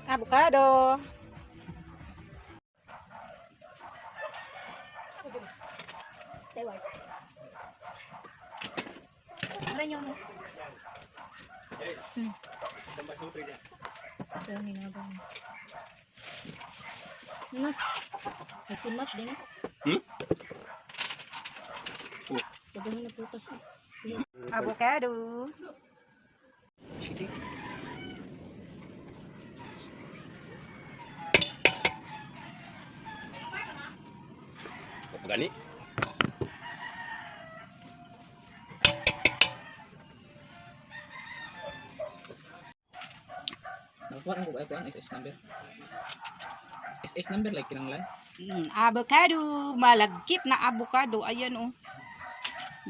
Avocado. Stay white. Try nyo mo. Pero hindi na ba. Ano? Mix and match din. Pagdaman na prutas. Avocado. Apa gani? Nakuha ko kuan SS number. SS number like kinanglan. Avocado. Malagkit na avocado. Ayan oh.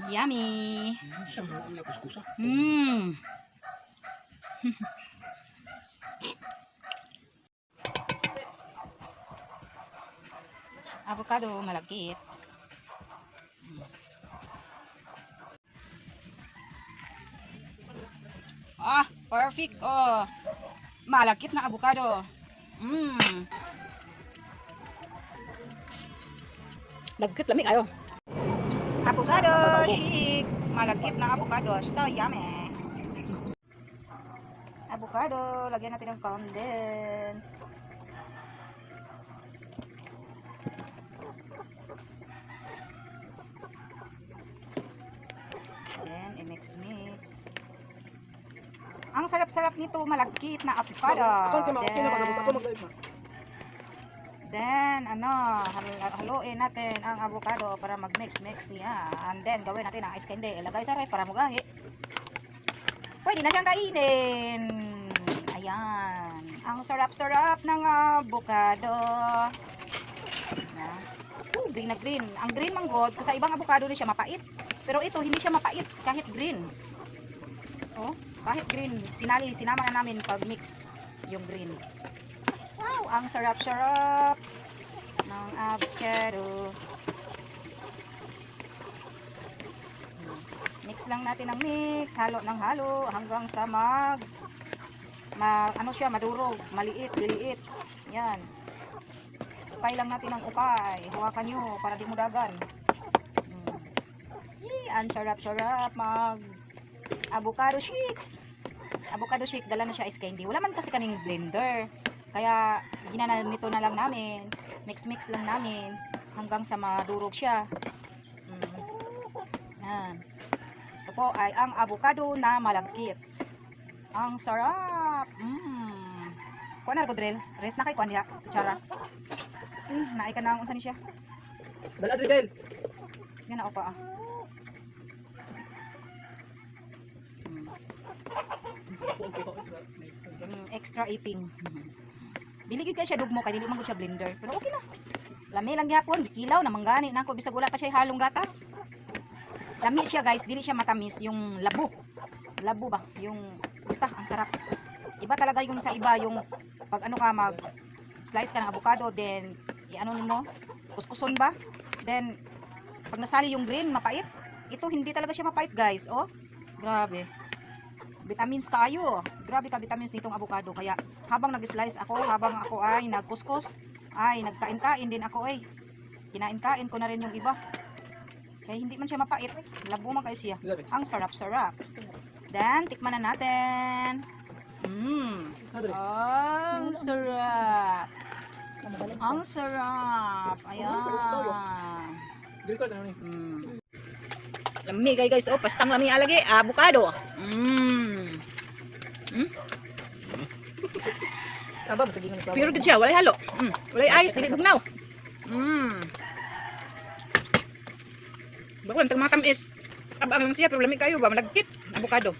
Yummy. Sama na kuskusa. Avocado malagkit. Perfect. Oh. Malagkit na avocado. Nagkit lami kayo. Avocado shake. Malagkit na avocado. So yummy. Avocado. Lagyan natin ng condense. Then, i-mix-mix. Ang sarap-sarap nito, malagkit na avocado. Then, haluin natin ang avocado para mag-mix-mix yan. And then, gawin natin ang ice candy. Ilagay sa ref para magahi. Pwede na siyang kainin. Ayan. Ang sarap-sarap ng avocado. Green na green. Ang green manggod, kung sa ibang avocado na siya mapait. Pero ito, hindi siya mapait kahit green. Oh, kahit green. Sinama na namin pag mix yung green. Wow, ang sarap-sarap ng avocado. Mix lang natin ng mix, halo ng halo hanggang sa ano siya, madurog, maliit, liliit. Yan. Upay lang natin ng upay. Hawakan nyo para di mo dagan. Ang sarap-sarap mag avocado shake. Avocado shake, dala na siya ice candy. Wala man kasi kaming blender. Kaya ginanito na lang namin. Mix-mix lang namin hanggang sa madurog siya. Yan. Ito po ay ang avocado na malagkit. Ang sarap. Kuha na Rodrel. Rest na kay kuha niya. Kutsara. Naikan na ang usan niya. Dala Adriel. Yan ako pa extra eating. Biligid kay siya dugmo kay dili man gud siya blender. Pero okay na. Lami lang gyapon, gikilaw na manggani nako bisag wala pa siya halong gatas. Lami siya guys, dili siya matamis yung labo. Labo ba? Yung basta ang sarap. Iba talaga yung sa iba yung pag ano ka mag slice ka ng avocado then i-ano mo, kuskuson ba? Then pag nasali yung green mapait. Ito hindi talaga siya mapait guys. Oh. Grabe. Vitamins kayo. Grabe ka vitamins nitong avocado. Kaya habang nag-slice ako, habang ako ay nagkuskus, ay nagkain-kain din ako ay. Kinain-kain ko na rin yung iba. Kaya hindi man siya mapait. Labo man kayo siya. Ang sarap-sarap. Then, tikman na natin. Ang sarap. Ang sarap. Ayan. Lami guys, oh, pastang lami alagi, avocado. Pure good siya, walay halo. Walay ice, dili bugnaw. Bakon tag matamis. Abang lang siya pero lami kayo ba malagkit avocado.